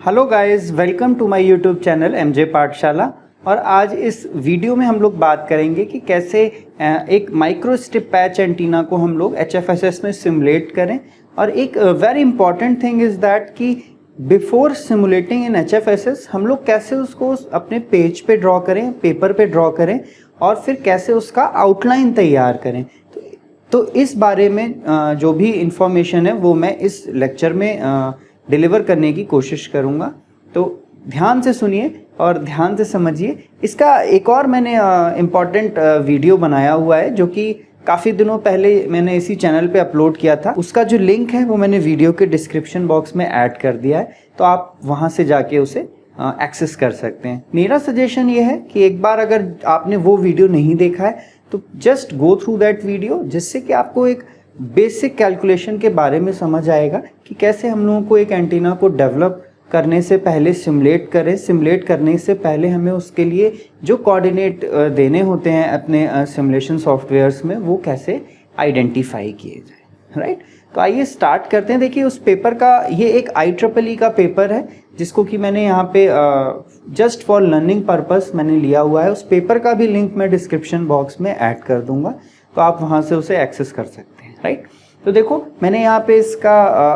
Hello guys, welcome to my YouTube channel MJ Pathshala. और आज इस वीडियो में हम लोग बात करेंगे कि कैसे एक माइक्रोस्ट्रिप पैच एंटीना को हम लोग HFSS में सिमुलेट करें। और एक very important thing is that कि बिफोर सिमुलेटिंग इन HFSS हम लोग कैसे उसको अपने पेज पे ड्रॉ करें, पेपर पे ड्रॉ करें और फिर कैसे उसका आउटलाइन तैयार करें। तो इस बारे में जो भी इंफॉर्मेशन है वो मैं इस लेक्चर में डिलीवर करने की कोशिश करूँगा। तो ध्यान से सुनिए और ध्यान से समझिए। इसका एक और मैंने इम्पॉर्टेंट वीडियो बनाया हुआ है जो कि काफ़ी दिनों पहले मैंने इसी चैनल पे अपलोड किया था। उसका जो लिंक है वो मैंने वीडियो के डिस्क्रिप्शन बॉक्स में ऐड कर दिया है, तो आप वहाँ से जाके उसे एक्सेस कर सकते हैं। मेरा सजेशन ये है कि एक बार अगर आपने वो वीडियो नहीं देखा है तो just go through that video, जिससे कि आपको एक बेसिक कैलकुलेशन के बारे में समझ आएगा कि कैसे हम लोगों को एक एंटीना को डेवलप करने से पहले सिमुलेट करें। सिमुलेट करने से पहले हमें उसके लिए जो कोऑर्डिनेट देने होते हैं अपने सिमुलेशन सॉफ्टवेयर्स में, वो कैसे आइडेंटिफाई किए जाए, राइट। तो आइए स्टार्ट करते हैं। देखिए उस पेपर का, ये एक IEEE का पेपर है जिसको कि मैंने यहाँ पे जस्ट फॉर लर्निंग पर्पस मैंने लिया हुआ है। उस पेपर का भी लिंक मैं डिस्क्रिप्शन बॉक्स में ऐड कर दूंगा, तो आप वहाँ से उसे एक्सेस कर सकते हैं, राइट। तो देखो मैंने यहाँ पे इसका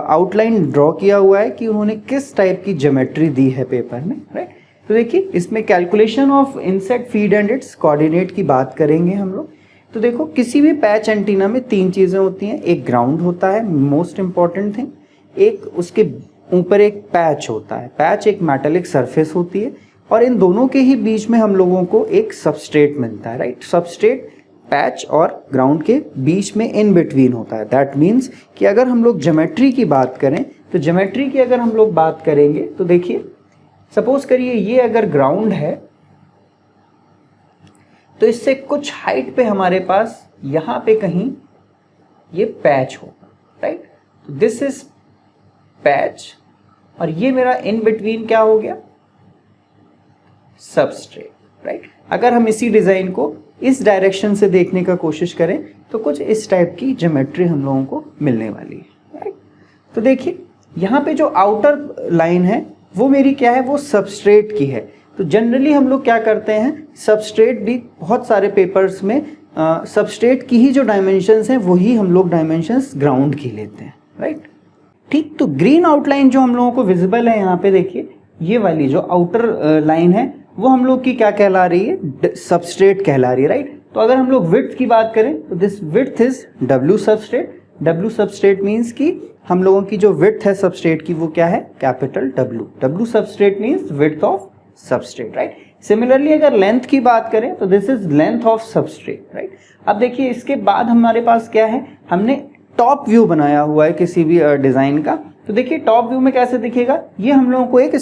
आउटलाइन ड्रॉ किया हुआ है कि उन्होंने किस टाइप की ज्योमेट्री दी है पेपर में, राइट। तो देखिए इसमें calculation of inset feed and its coordinate की बात करेंगे हम लोग। तो देखो किसी भी पैच एंटीना में तीन चीज़ें होती हैं। एक ग्राउंड होता है, मोस्ट इंपॉर्टेंट थिंग। एक उसके ऊपर एक पैच होता है, पैच एक मेटेलिक सरफेस होती है, और इन दोनों के ही बीच में हम लोगों को एक सबस्ट्रेट मिलता है, राइट। सबस्ट्रेट पैच और ग्राउंड के बीच में इन बिटवीन होता है। दैट मीन्स कि अगर हम लोग ज्योमेट्री की बात करें तो ज्योमेट्री की अगर हम लोग बात करेंगे तो देखिए सपोज करिए ये अगर ग्राउंड है तो इससे कुछ हाइट पे हमारे पास यहाँ पे कहीं ये पैच होगा, राइट। दिस इज पैच और ये मेरा इन बिटवीन क्या हो गया, सबस्ट्रेट, राइट। अगर हम इसी डिजाइन को इस डायरेक्शन से देखने का कोशिश करें तो कुछ इस टाइप की ज्योमेट्री हम लोगों को मिलने वाली है, राइट। तो देखिए यहाँ पे जो आउटर लाइन है वो मेरी क्या है, वो सबस्ट्रेट की है। तो जनरली हम लोग क्या करते हैं, सबस्ट्रेट भी बहुत सारे पेपर्स में सबस्ट्रेट की ही जो डायमेंशंस हैं वही हम लोग डायमेंशंस ग्राउंड की लेते हैं, राइट। ठीक, तो ग्रीन आउटलाइन जो हम लोगों को विजिबल है यहाँ पे देखिए, ये वाली जो आउटर लाइन है वो हम लोग की क्या कहला रही है, सबस्ट्रेट कहला रही है, राइट। तो अगर हम लोग विड्थ की बात करें तो this width is W substrate. W substrate means कि हम लोगों की जो विड्थ है सबस्ट्रेट की वो क्या है, capital W। W substrate means width of substrate, right. Similarly अगर लेंथ की बात करें तो this is length of substrate, right. अब देखिए इसके बाद हमारे पास क्या है, हमने टॉप व्यू बनाया हुआ है किसी भी डिजाइन का। तो देखिए टॉप व्यू में कैसे दिखेगा, ये हम लोगों को एक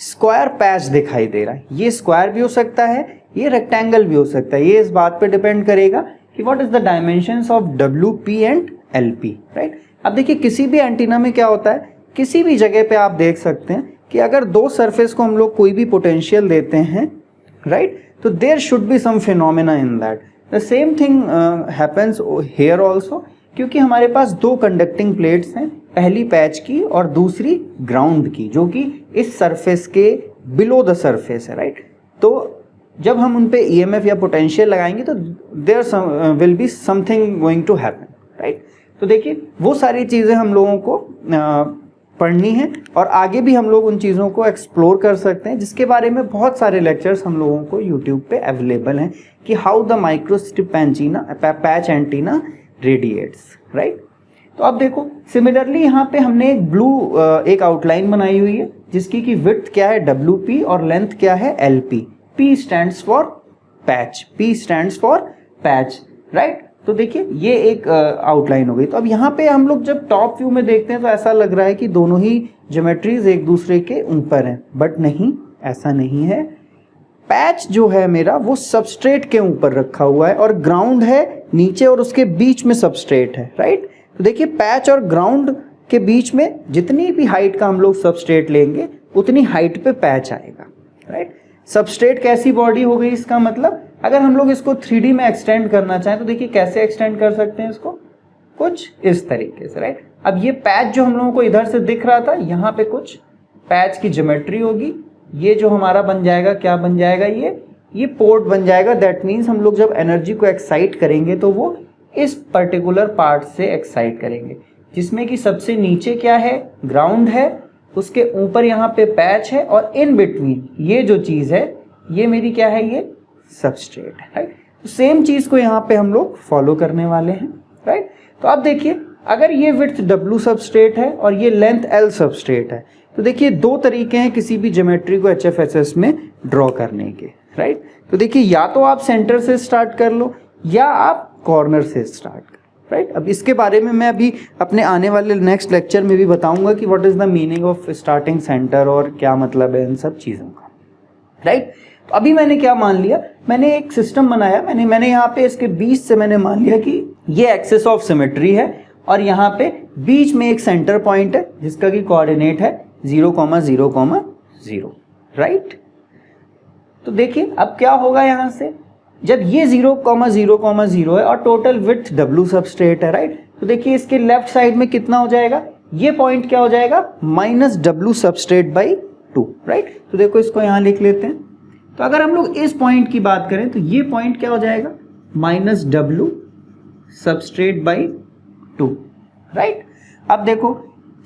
स्क्वायर पैच दिखाई दे रहा है। ये स्क्वायर भी हो सकता है, ये रेक्टेंगल भी हो सकता है। ये इस बात पे डिपेंड करेगा कि what is the dimensions of WP and LP, right. अब देखिए किसी भी एंटीना में क्या होता है, किसी भी जगह पे आप देख सकते हैं कि अगर दो सरफेस को हम लोग कोई भी पोटेंशियल देते हैं, राइट, तो there should be some phenomena in that. The same thing happens here also, क्योंकि हमारे पास दो कंडक्टिंग प्लेट्स हैं, पहली पैच की और दूसरी ग्राउंड की, जो कि इस सरफेस के बिलो द सरफेस है, राइट। तो जब हम उन पे EMF या पोटेंशियल लगाएंगे तो there will be something going to happen, right. तो देखिए वो सारी चीज़ें हम लोगों को पढ़नी है और आगे भी हम लोग उन चीज़ों को एक्सप्लोर कर सकते हैं, जिसके बारे में बहुत सारे लेक्चर्स हम लोगों को यूट्यूब पे अवेलेबल हैं कि how the microstrip patch antenna radiates, right. तो अब देखो सिमिलरली यहाँ पे हमने एक ब्लू एक आउटलाइन बनाई हुई है जिसकी की विड्थ क्या है WP और लेंथ क्या है LP। P stands for patch, P stands for patch, right. तो देखिए ये एक आउटलाइन हो गई। तो अब यहाँ पे हम लोग जब टॉप व्यू में देखते हैं तो ऐसा लग रहा है कि दोनों ही ज्योमेट्रीज एक दूसरे के ऊपर हैं, बट नहीं, ऐसा नहीं है। पैच जो है मेरा वो सबस्ट्रेट के ऊपर रखा हुआ है और ग्राउंड है नीचे और उसके बीच में सबस्ट्रेट है, राइट। तो देखिए पैच और ग्राउंड के बीच में जितनी भी हाइट का हम लोग सबस्ट्रेट लेंगे उतनी हाइट पे पैच आएगा, राइट। सबस्ट्रेट कैसी बॉडी हो गई, इसका मतलब अगर हम लोग इसको 3D में एक्सटेंड करना चाहें तो देखिए कैसे एक्सटेंड कर सकते हैं इसको, कुछ इस तरीके से, राइट। अब ये पैच जो हम लोगों को इधर से दिख रहा था, यहाँ पे कुछ पैच की ज्योमेट्री होगी, ये जो हमारा बन जाएगा, क्या बन जाएगा, ये पोर्ट बन जाएगा। दैट मीन्स हम लोग जब एनर्जी को एक्साइट करेंगे तो वो इस पर्टिकुलर पार्ट से एक्साइट करेंगे, जिसमें कि सबसे नीचे क्या है, ग्राउंड है, उसके ऊपर यहाँ पे पैच है, और इन बिटवीन ये जो चीज़ है ये मेरी क्या है, ये सबस्ट्रेट है, राइट। तो सेम चीज़ को यहाँ पे हम लोग फॉलो करने वाले हैं, राइट। तो अब देखिए, अगर ये विड्थ W सबस्ट्रेट है और ये लेंथ L सबस्ट्रेट है, तो देखिए दो तरीके हैं किसी भी ज्योमेट्री को HFSS में ड्रॉ करने के, राइट। तो देखिए या तो आप सेंटर से स्टार्ट कर लो या आप कॉर्नर से स्टार्ट कर, राइट। अब इसके बारे में मैं अभी अपने आने वाले नेक्स्ट लेक्चर में भी बताऊंगा कि what is the meaning of starting centre और क्या मतलब है इन सब चीज़ों का, राइट। तो अभी मैंने क्या मान लिया, मैंने एक सिस्टम बनाया, मैंने यहाँ पे इसके बीच से मैंने मान लिया कि ये एक्सिस ऑफ सिमेट्री है और यहाँ पे बीच में एक सेंटर पॉइंट है जिसका कि कोऑर्डिनेट है 0,0,0, राइट। तो देखिए अब क्या होगा, यहाँ से जब ये 0,0,0 है और टोटल विड्थ W सबस्ट्रेट है, राइट। तो देखिए इसके लेफ्ट साइड में कितना हो जाएगा, ये पॉइंट क्या हो जाएगा, -W सबस्ट्रेट बाई 2, राइट। तो देखो इसको यहाँ लिख लेते हैं। तो अगर हम लोग इस पॉइंट की बात करें तो ये पॉइंट क्या हो जाएगा, -W सबस्ट्रेट बाई 2, राइट। अब देखो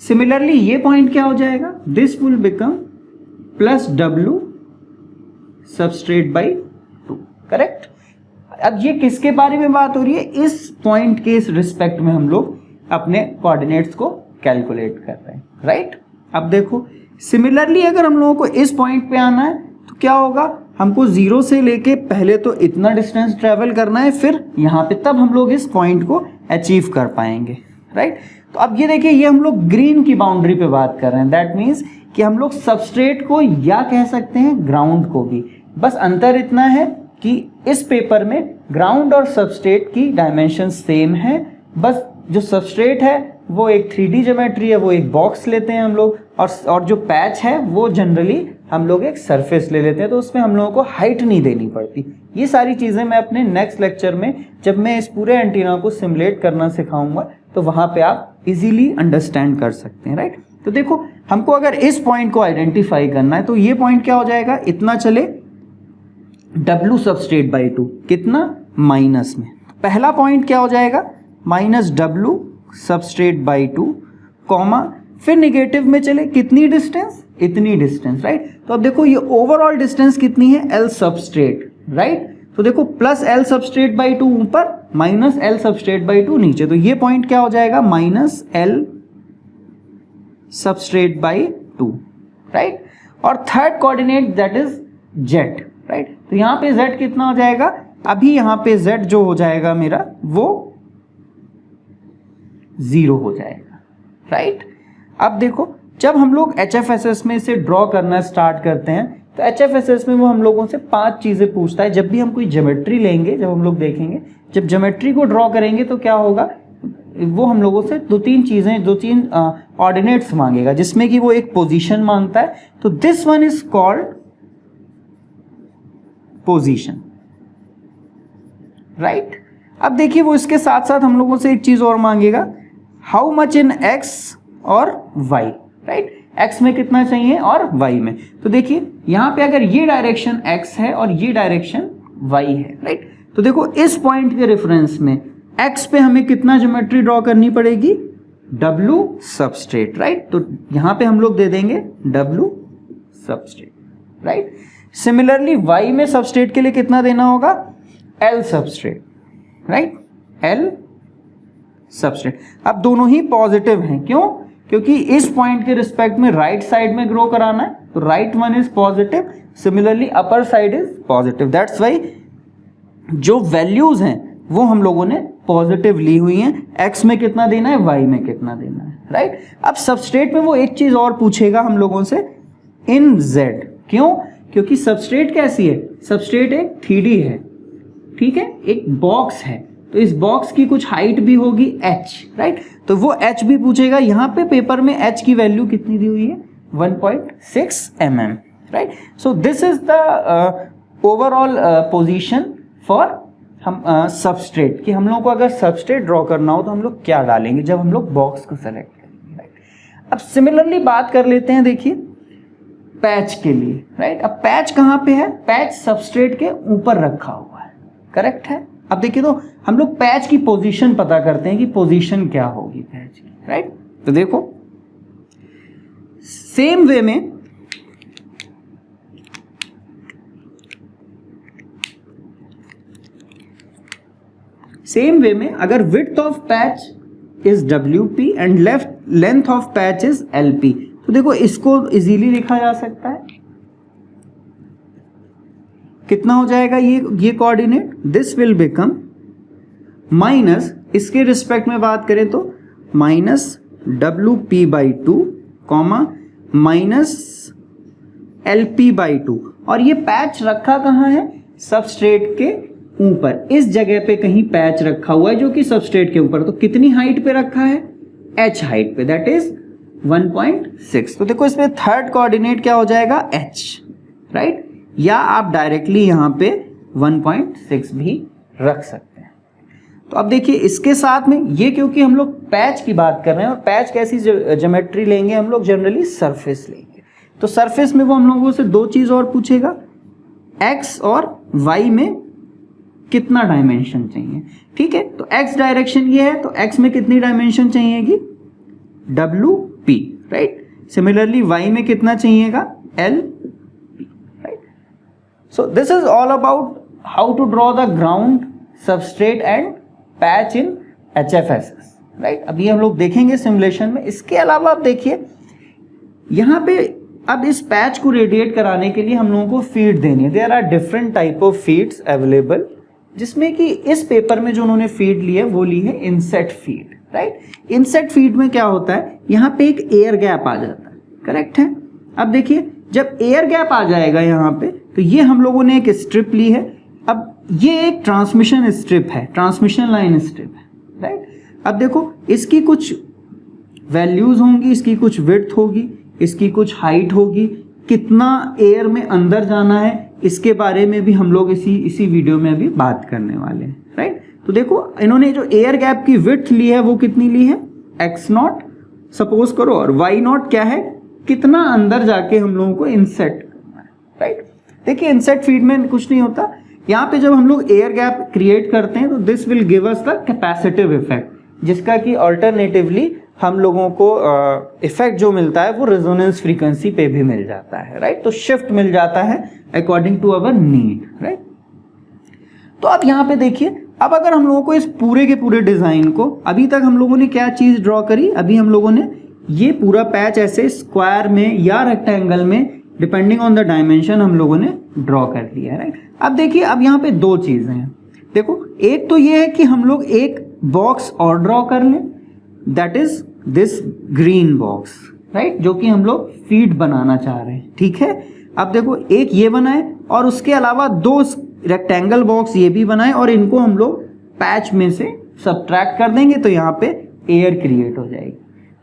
सिमिलरली ये पॉइंट क्या हो जाएगा, this will become +W substrate by 2, correct. अब ये किसके बारे में बात हो रही है, इस पॉइंट के इस रिस्पेक्ट में हम लोग अपने कोऑर्डिनेट्स को कैलकुलेट कर रहे हैं, राइट। अब देखो सिमिलरली अगर हम लोगों को इस पॉइंट पे आना है तो क्या होगा, हमको 0 से लेके पहले तो इतना डिस्टेंस ट्रेवल करना है, फिर यहाँ पे तब हम लोग इस पॉइंट को अचीव कर पाएंगे, राइट। तो अब ये देखिए, ये हम लोग ग्रीन की बाउंड्री पे बात कर रहे हैं। दैट मीन्स कि हम लोग सबस्ट्रेट को या कह सकते हैं ग्राउंड को भी, बस अंतर इतना है कि इस पेपर में ग्राउंड और सबस्ट्रेट की डायमेंशन सेम है। बस जो सबस्ट्रेट है वो एक 3D ज्योमेट्री है, वो एक बॉक्स लेते हैं हम लोग, और जो पैच है वो जनरली हम लोग एक सरफेस ले लेते हैं, तो उसमें हम लोगों को हाइट नहीं देनी पड़ती। ये सारी चीज़ें मैं अपने नेक्स्ट लेक्चर में जब मैं इस पूरे एंटीना को सिमुलेट करना सिखाऊंगा तो वहाँ पे आप इजीली अंडरस्टैंड कर सकते हैं, राइट। तो देखो हमको अगर इस पॉइंट को आइडेंटिफाई करना है तो ये पॉइंट क्या हो जाएगा, इतना चले W सबस्ट्रेट बाई 2, कितना, माइनस में। पहला पॉइंट क्या हो जाएगा, -W सबस्ट्रेट बाई 2, कॉमा, फिर निगेटिव में चले कितनी डिस्टेंस, इतनी डिस्टेंस, राइट। तो अब देखो ये ओवरऑल डिस्टेंस कितनी है, L सबस्ट्रेट, राइट। तो देखो +L सबस्ट्रेट बाई 2 ऊपर, -L सबस्ट्रेट बाई 2 नीचे, तो ये पॉइंट क्या हो जाएगा, -L सबस्ट्रेट बाई 2, राइट। और third coordinate that is Z, right. तो यहाँ पे Z कितना हो जाएगा, अभी यहाँ पे Z जो हो जाएगा मेरा वो 0 हो जाएगा, राइट। अब देखो जब हम लोग HFSS में इसे ड्रॉ करना स्टार्ट करते हैं तो HFSS में वो हम लोगों से 5 चीज़ें पूछता है। जब भी हम कोई ज्योमेट्री लेंगे, जब हम लोग देखेंगे, जब ज्योमेट्री को ड्रॉ करेंगे तो क्या होगा, वो हम लोगों से 2-3 चीज़ें, 2-3 ऑर्डिनेट्स मांगेगा, जिसमें कि वो एक पोजीशन मांगता है। तो this one is called position, right. अब देखिए वो इसके साथ साथ हम लोगों से एक चीज़ और मांगेगा, हाउ मच इन X और Y, राइट। X में कितना चाहिए और Y में। तो देखिए यहाँ पे अगर ये डायरेक्शन X है और ये डायरेक्शन Y है, राइट। तो देखो इस पॉइंट के रेफरेंस में X पे हमें कितना ज्योमेट्री ड्रॉ करनी पड़ेगी, W सबस्ट्रेट, राइट। तो यहाँ पे हम लोग दे देंगे W substrate, right. Similarly Y में सबस्ट्रेट के लिए कितना देना होगा, L substrate, right, L substrate. अब दोनों ही पॉजिटिव हैं, क्यों, क्योंकि इस पॉइंट के रिस्पेक्ट में राइट साइड में ग्रो कराना है, तो right one is positive, similarly upper side is positive. That's why जो वैल्यूज हैं वो हम लोगों ने पॉजिटिव ली हुई हैं, X में कितना देना है, Y में कितना देना है, राइट। अब सबस्ट्रेट में वो एक चीज और पूछेगा हम लोगों से, इन Z, क्यों, क्योंकि सबस्ट्रेट कैसी है, सबस्ट्रेट एक 3D है, ठीक है, एक बॉक्स है, तो इस बॉक्स की कुछ हाइट भी होगी h, राइट। तो वो h भी पूछेगा। यहाँ पे पेपर में h की वैल्यू कितनी दी हुई है, 1.6 mm, right. So this is the overall position for हम सबस्ट्रेट, कि हम लोगों को अगर सबस्ट्रेट ड्रॉ करना हो तो हम लोग क्या डालेंगे जब हम लोग बॉक्स को सेलेक्ट करेंगे, राइट। अब सिमिलरली बात कर लेते हैं, देखिए पैच के लिए, राइट। अब पैच कहाँ पे है? पैच सबस्ट्रेट के ऊपर रखा हुआ है, करेक्ट है। अब देखिए तो हम लोग पैच की पोजीशन पता करते हैं कि पोजीशन क्या होगी पैच की, राइट। तो देखो सेम वे में अगर width of patch is WP and length of patch is LP, तो देखो इसको इजीली लिखा जा सकता है। कितना हो जाएगा ये coordinate? This will become minus, इसके रिस्पेक्ट में बात करें तो minus WP/2 comma minus LP/2, और ये पैच रखा कहाँ है? सबस्ट्रेट के ऊपर, इस जगह पे कहीं पैच रखा हुआ है जो कि सबस्ट्रेट के ऊपर। तो कितनी हाइट पे रखा है? H हाइट पे, दैट इज 1.6। तो देखो इसमें थर्ड कोऑर्डिनेट क्या हो जाएगा? H, right. या आप डायरेक्टली यहां पे 1.6 भी रख सकते हैं। तो अब देखिए इसके साथ में ये, क्योंकि हम लोग पैच की बात कर रहे हैं और पैच कैसी ज्योमेट्री लेंगे हम लोग? जनरली सरफेस लेंगे। तो सरफेस में वो हम लोगों से दो चीज और पूछेगा, x और y में कितना डायमेंशन चाहिए, ठीक है। तो x डायरेक्शन ये है, तो x में कितनी डायमेंशन चाहिएगी? WP, right. सिमिलरली y में कितना चाहिएगा? LP, right. So this is all about how to draw the ground, substrate and patch in HFSS, right. अभी हम लोग देखेंगे सिमुलेशन में। इसके अलावा आप देखिए यहाँ पे अब इस पैच को रेडिएट कराने के लिए हम लोगों को फीड देनी है। There are different type of feeds available, जिसमें कि इस पेपर में जो उन्होंने फीड ली है वो ली है inset feed, right. Inset feed में क्या होता है? यहाँ पे एक एयर गैप आ जाता है, करेक्ट है। अब देखिए जब एयर गैप आ जाएगा यहाँ पे, तो ये हम लोगों ने एक स्ट्रिप ली है। अब ये एक ट्रांसमिशन स्ट्रिप है, ट्रांसमिशन लाइन स्ट्रिप है, राइट। अब देखो इसकी कुछ वैल्यूज होंगी, इसकी कुछ विड्थ होगी, इसकी कुछ हाइट होगी, कितना एयर में अंदर जाना है इसके बारे में भी हम लोग इसी वीडियो में अभी बात करने वाले हैं, राइट। तो देखो इन्होंने जो एयर गैप की विड्थ ली है वो कितनी ली है? x0 सपोज करो, और y0 क्या है? कितना अंदर जाके हम लोगों को इंसेट करना है, राइट। देखिए इंसेट फीड में कुछ नहीं होता, यहाँ पे जब हम लोग एयर गैप क्रिएट करते हैं तो this will give us the capacitive effect, जिसका कि अल्टरनेटिवली हम लोगों को इफेक्ट जो मिलता है वो रेजोनेंस फ्रीक्वेंसी पे भी मिल जाता है, राइट। तो शिफ्ट मिल जाता है according to our need, right. तो अब यहाँ पे देखिए, अब अगर हम लोगों को इस पूरे के पूरे डिजाइन को, अभी तक हम लोगों ने क्या चीज ड्रॉ करी? अभी हम लोगों ने ये पूरा पैच ऐसे स्क्वायर में या रेक्टेंगल में डिपेंडिंग ऑन द डायमेंशन हम लोगों ने ड्रॉ कर लिया है, राइट। अब देखिए अब यहाँ पे दो चीजें हैं। देखो एक तो ये है कि हम लोग एक बॉक्स और ड्रॉ कर लें, that is this green box, right, जो कि हम लोग फीड बनाना चाह रहे हैं, ठीक है। अब देखो एक ये बनाए और उसके अलावा दो रेक्टेंगल बॉक्स ये भी बनाए, और इनको हम लोग पैच में से सब्ट्रैक्ट कर देंगे तो यहाँ पे एयर क्रिएट हो जाएगी।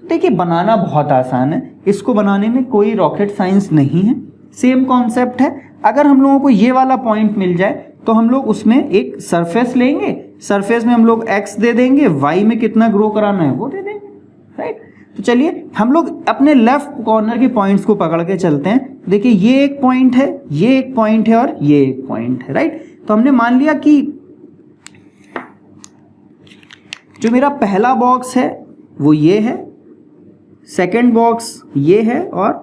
देखिए बनाना बहुत आसान है, इसको बनाने में कोई रॉकेट साइंस नहीं है, सेम कॉन्सेप्ट है। अगर हम लोगों को ये वाला पॉइंट मिल जाए तो हम लोग उसमें एक सरफेस लेंगे, सरफेस में हम लोग x दे देंगे, y में कितना ग्रो कराना है वो दे देंगे, राइट। तो चलिए हम लोग अपने लेफ्ट कॉर्नर के पॉइंट्स को पकड़ के चलते हैं। देखिए ये एक पॉइंट है, ये एक पॉइंट है और ये एक पॉइंट है, राइट। तो हमने मान लिया कि जो मेरा पहला बॉक्स है वो ये है, सेकंड बॉक्स ये है और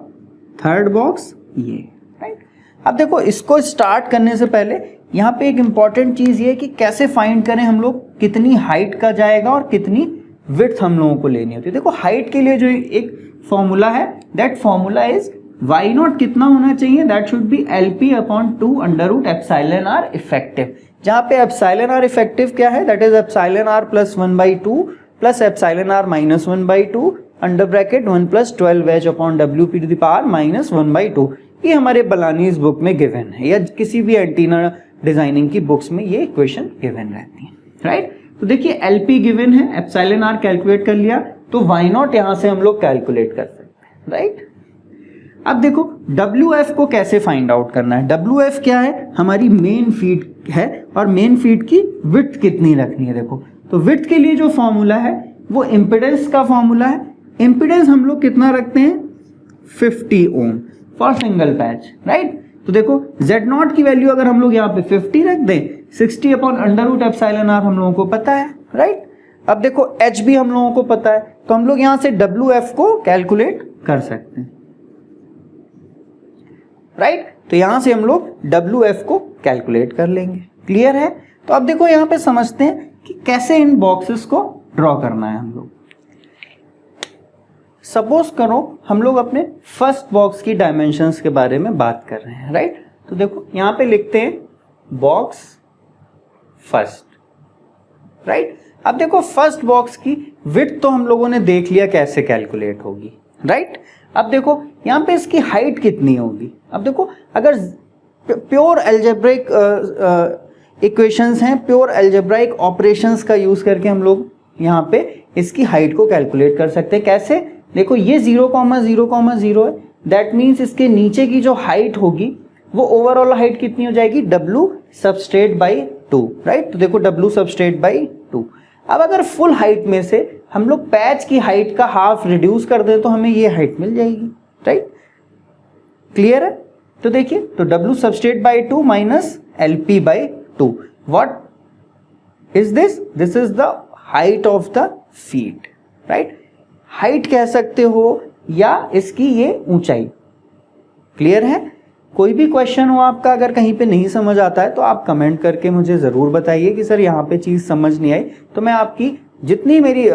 थर्ड बॉक्स ये, राइट। अब देखो इसको स्टार्ट करने से पहले यहाँ पे एक इंपॉर्टेंट चीज ये है कि कैसे फाइंड करें हम लोग कितनी हाइट का जाएगा और कितनी विड्थ हम लोगों को लेनी होती है। देखो हाइट के लिए जो एक फॉर्मूला है, दैट फॉर्मूला इज y0 कितना होना चाहिए? That should be LP/2 √ε/r effective, जहाँ पे ε/r इफेक्टिव क्या है? That is ε/r + 1/2 + ε/r - 1/2 under bracket 1 + 12h/WP⁻⁻² 1/2। ये हमारे बलानीज बुक में गिवन है, या किसी भी एंटीना डिजाइनिंग की बुक्स में ये इक्वेशन गिवन रहती है, राइट। तो देखिए LP गिवन है, ε/r कैलकुलेट कर लिया, तो y0 यहां से हम लोग कैलकुलेट कर सकते हैं, राइट। अब देखो WF को कैसे फाइंड आउट करना है? WF क्या है? हमारी मेन फीड है, और मेन फीड की विड्थ कितनी रखनी है। देखो तो विड्थ के लिए जो फॉर्मूला है वो इम्पिडेंस का फॉर्मूला है। इम्पिडेंस हम लोग कितना रखते हैं? 50 ohm. For single patch, right. तो देखो Z0 की वैल्यू अगर हम लोग यहाँ पे 50 रख दें, 60 upon under root epsilon r हम लोगों को पता है, राइट। अब देखो H भी हम लोगों को पता है, तो हम लोग यहाँ से WF को कैलकुलेट कर सकते हैं, राइट। तो यहां से हम लोग WF को कैलकुलेट कर लेंगे, क्लियर है। तो अब देखो यहां पे समझते हैं कि कैसे इन बॉक्सेस को ड्रॉ करना है हम लोग। सपोज करो हम लोग अपने फर्स्ट बॉक्स की डायमेंशंस के बारे में बात कर रहे हैं, राइट। तो देखो यहां पे लिखते हैं बॉक्स फर्स्ट, राइट। अब देखो फर्स्ट बॉक्स की विड्थ तो हम लोगों ने देख लिया कैसे कैलकुलेट होगी, राइट। अब देखो यहाँ पे इसकी हाइट कितनी होगी। अब देखो अगर प्योर अलजेब्रिक इक्वेशंस हैं, प्योर अलजेब्राइक ऑपरेशंस का यूज करके हम लोग यहाँ पे इसकी हाइट को कैलकुलेट कर सकते हैं। कैसे? देखो ये 0,0,0 है, दैट मीन्स इसके नीचे की जो हाइट होगी वो ओवरऑल हाइट कितनी हो जाएगी, W सबस्ट्रेट बाई 2, राइट। तो देखो W सबस्ट्रेट बाई 2। अब अगर फुल हाइट में से हम लोग पैच की हाइट का हाफ रिड्यूस कर दें तो हमें ये हाइट मिल जाएगी, राइट। क्लियर है? तो देखिए, तो W substrate by 2 minus LP by 2, what is this? This is the height of the feet, right. Height कह सकते हो या इसकी ये ऊंचाई। क्लियर है? कोई भी क्वेश्चन हो आपका, अगर कहीं पे नहीं समझ आता है तो आप कमेंट करके मुझे ज़रूर बताइए कि सर यहाँ पे चीज़ समझ नहीं आई, तो मैं आपकी जितनी मेरी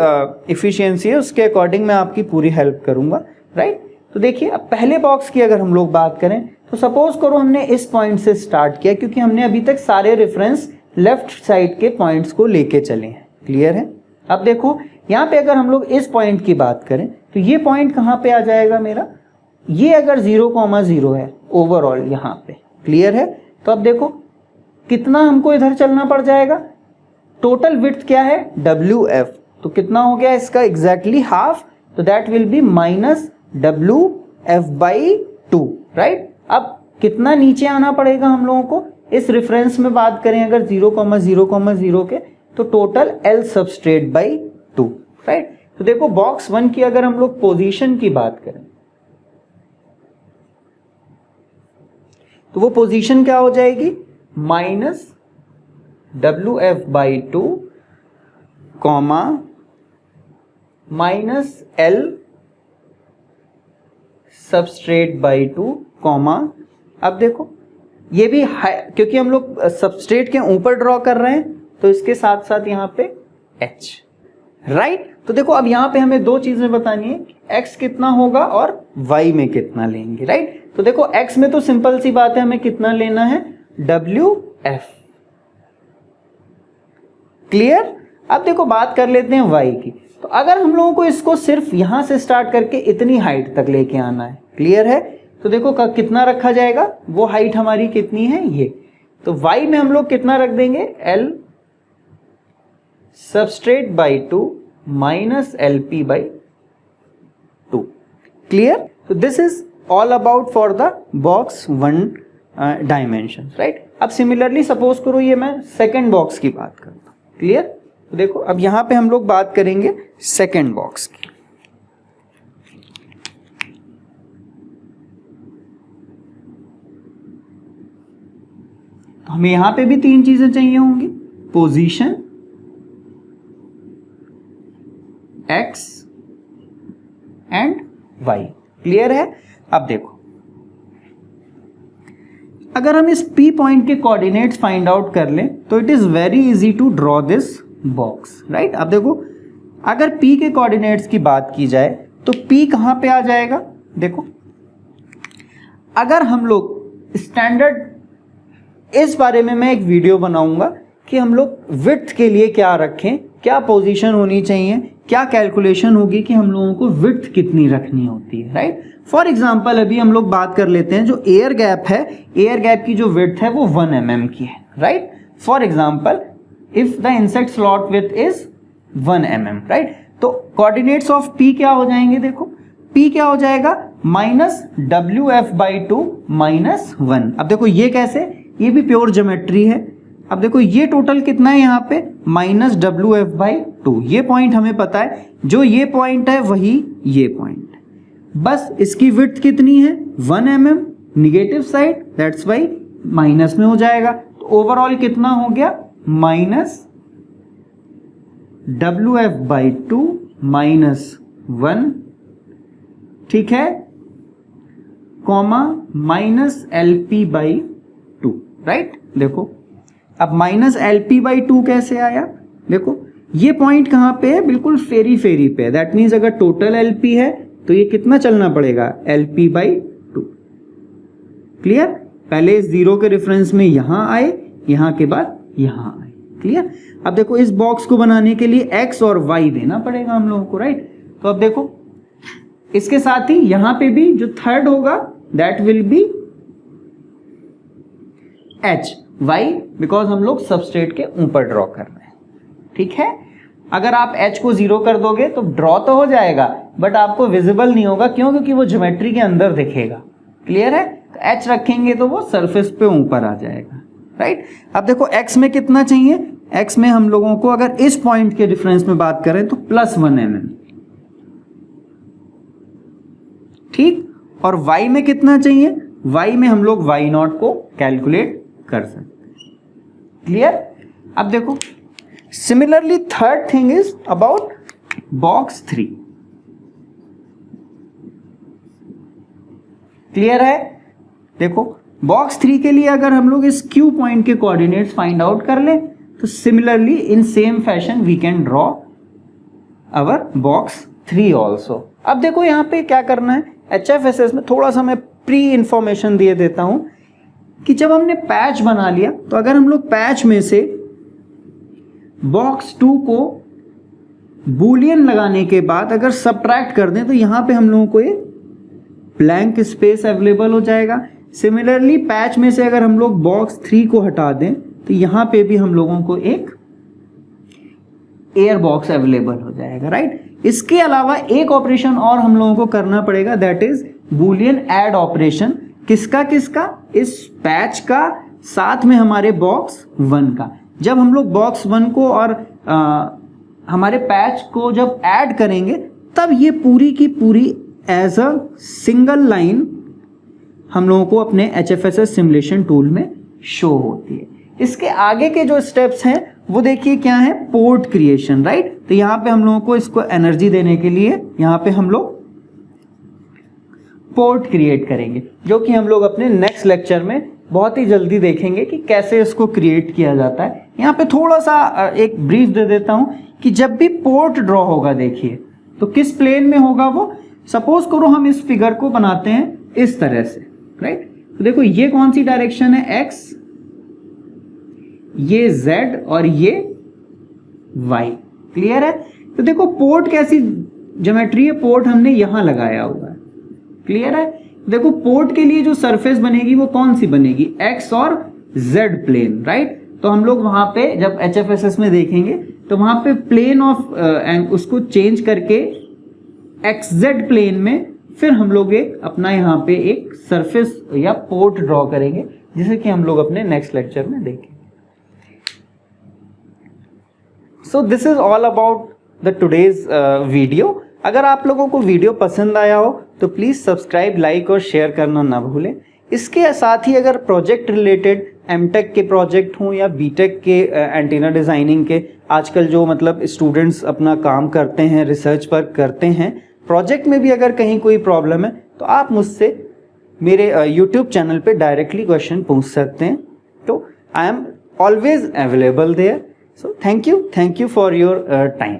इफ़िशियंसी है उसके अकॉर्डिंग मैं आपकी पूरी हेल्प करूँगा, राइट। तो देखिए, अब पहले बॉक्स की अगर हम लोग बात करें तो सपोज करो हमने इस पॉइंट से स्टार्ट किया, क्योंकि हमने अभी तक सारे रेफरेंस लेफ्ट साइड के पॉइंट्स को लेके चले हैं। क्लियर है? अब देखो यहाँ पे अगर हम लोग इस पॉइंट की बात करें तो ये पॉइंट कहाँ पे आ जाएगा मेरा, ये अगर 0,0 है ओवरऑल यहाँ पे, क्लियर है। तो अब देखो कितना हमको इधर चलना पड़ जाएगा, टोटल विड्थ क्या है WF, तो कितना हो गया इसका एग्जैक्टली हाफ, तो that will be minus WF by 2, right. अब कितना नीचे आना पड़ेगा हम लोगों को, इस रेफरेंस में बात करें अगर 0,0,0 के, तो total L substrate by 2, right. तो देखो बॉक्स 1 की अगर हम लोग पोजीशन की बात करें तो वो पोजीशन क्या हो जाएगी, minus WF by 2 comma minus L substrate by 2 comma, अब देखो ये भी क्योंकि हम लोग सबस्ट्रेट के ऊपर ड्रॉ कर रहे हैं तो इसके साथ साथ यहाँ पे H, राइट। तो देखो अब यहाँ पे हमें दो चीजें बतानी है, X कितना होगा और Y में कितना लेंगे, राइट। तो देखो X में तो सिंपल सी बात है, हमें कितना लेना है, WF। क्लियर? अब देखो बात कर लेते हैं Y की। तो अगर हम लोगों को इसको सिर्फ यहां से स्टार्ट करके इतनी हाइट तक लेके आना है, क्लियर है, तो देखो कितना रखा जाएगा, वो हाइट हमारी कितनी है ये, तो Y में हम लोग कितना रख देंगे, L substrate by 2 minus LP by 2। Clear? तो this is all about for the box 1 dimension, right. अब सिमिलरली सपोज करो ये मैं सेकेंड बॉक्स की बात करता हूं, क्लियर। तो देखो अब यहां पे हम लोग बात करेंगे सेकेंड बॉक्स की। तो हमें यहां पे भी तीन चीजें चाहिए होंगी, position, X and Y। Clear है? अब देखो अगर हम इस P पॉइंट के कोऑर्डिनेट्स फाइंड आउट कर लें तो it is very easy to draw this box, right. अब देखो अगर P के कोऑर्डिनेट्स की बात की जाए तो P कहां पे आ जाएगा, देखो अगर हम लोग स्टैंडर्ड, इस बारे में मैं एक वीडियो बनाऊंगा कि हम लोग विड्थ के लिए क्या रखें, क्या पोजीशन होनी चाहिए, क्या कैलकुलेशन होगी कि हम लोगों को विड्थ कितनी रखनी होती है, राइट। फॉर एग्जांपल अभी हम लोग बात कर लेते हैं जो एयर गैप है, एयर गैप की जो विड्थ है वो 1 mm की है, right. For example if the insect slot width is 1 mm, right. तो कोऑर्डिनेट्स ऑफ P क्या हो जाएंगे, देखो P क्या हो जाएगा, माइनस WF बाई 2 माइनस 1। अब देखो ये कैसे, ये भी प्योर ज्योमेट्री है। अब देखो ये टोटल कितना है यहाँ पे, माइनस WF बाई 2। ये पॉइंट हमें पता है, जो ये पॉइंट है वही ये पॉइंट है, बस इसकी विड्थ कितनी है 1 mm, negative side, that's why minus में हो जाएगा। तो ओवरऑल कितना हो गया माइनस WF/2 -1, ठीक है, कॉमा -LP/2, राइट। देखो अब -LP/2 कैसे आया, देखो ये पॉइंट कहां पे है, बिल्कुल फेरी फेरी पे है। दैट मीन्स अगर टोटल LP है तो ये कितना चलना पड़ेगा LP/2। क्लियर, पहले 0 के रेफरेंस में यहां आए, यहां के बाद यहां आए। क्लियर। अब देखो इस बॉक्स को बनाने के लिए x और y देना पड़ेगा हम लोगों को, राइट। तो अब देखो इसके साथ ही यहां पे भी जो थर्ड होगा that will be h, y because हम लोग सबस्ट्रेट के ऊपर ड्रॉ कर रहे हैं, ठीक है। अगर आप h को 0 कर दोगे तो ड्रॉ तो हो जाएगा बट आपको विजिबल नहीं होगा, क्यों, क्योंकि वो ज्योमेट्री के अंदर दिखेगा। क्लियर है, h रखेंगे तो वो सरफेस पे ऊपर आ जाएगा, राइट। अब देखो x में कितना चाहिए, x में हम लोगों को अगर इस पॉइंट के डिफरेंस में बात करें तो +1 mm, ठीक। और y में कितना चाहिए, y में हम लोग y0 को कैलकुलेट कर सकते हैं। क्लियर। अब देखो similarly third thing is about box 3। Clear है, देखो बॉक्स 3 के लिए अगर हम लोग इस Q पॉइंट के कोऑर्डिनेट्स फाइंड आउट कर लें तो similarly in same fashion we can draw our box 3 also. अब देखो यहाँ पे क्या करना है, HFSS में थोड़ा सा मैं प्री इंफॉर्मेशन दे देता हूं कि जब हमने पैच बना लिया तो अगर हम लोग पैच में से बॉक्स 2 को बूलियन लगाने के बाद अगर सब्ट्रैक्ट कर दें तो यहां पे हम लोगों को ये ब्लैंक स्पेस अवेलेबल हो जाएगा। सिमिलरली पैच में से अगर हम लोग बॉक्स 3 को हटा दें तो यहां पे भी हम लोगों को एक एयर बॉक्स अवेलेबल हो जाएगा, राइट। इसके अलावा एक ऑपरेशन और हम लोगों को करना पड़ेगा, that is Boolean add operation. किसका किसका, इस पैच का साथ में हमारे बॉक्स 1 का। जब हम लोग बॉक्स 1 को और हमारे पैच को जब ऐड करेंगे तब ये पूरी की पूरी एज अ सिंगल लाइन हम लोगों को अपने HFSS सिमुलेशन टूल में शो होती है। इसके आगे के जो स्टेप्स हैं वो देखिए क्या है, पोर्ट क्रिएशन, राइट। तो यहाँ पे हम लोगों को इसको एनर्जी देने के लिए यहाँ पे हम लोग पोर्ट क्रिएट करेंगे, जो कि हम लोग अपने नेक्स्ट लेक्चर में बहुत ही जल्दी देखेंगे कि कैसे इसको क्रिएट किया जाता है। यहाँ पे थोड़ा सा एक ब्रीफ दे देता हूँ कि जब भी पोर्ट ड्रॉ होगा देखिए तो किस प्लेन में होगा वो। सपोज करो हम इस फिगर को बनाते हैं इस तरह से, राइट। तो देखो ये कौन सी डायरेक्शन है, x, ये z और ये y। क्लियर है। तो देखो पोर्ट कैसी ज्योमेट्री है, पोर्ट हमने यहां लगाया हुआ है। क्लियर है। देखो पोर्ट के लिए जो सरफेस बनेगी वो कौन सी बनेगी, x और z प्लेन, राइट। तो हम लोग वहां पे जब HFSS में देखेंगे तो वहां पे प्लेन ऑफ उसको चेंज करके XZ प्लेन में फिर हम लोग एक अपना यहाँ पे एक सरफेस या पोर्ट ड्रॉ करेंगे, जिसे कि हम लोग अपने नेक्स्ट लेक्चर में देखेंगे। सो this is all about the today's video. अगर आप लोगों को वीडियो पसंद आया हो तो प्लीज़ सब्सक्राइब, लाइक और शेयर करना ना भूलें। इसके साथ ही अगर प्रोजेक्ट रिलेटेड एमटेक के प्रोजेक्ट हों या बीटेक के एंटीना डिज़ाइनिंग के, आजकल जो मतलब स्टूडेंट्स अपना काम करते हैं, रिसर्च वर्क करते हैं, प्रोजेक्ट में भी अगर कहीं कोई प्रॉब्लम है तो आप मुझसे मेरे यूट्यूब चैनल पे डायरेक्टली क्वेश्चन पूछ सकते हैं। तो I am always available there. So thank you for your time.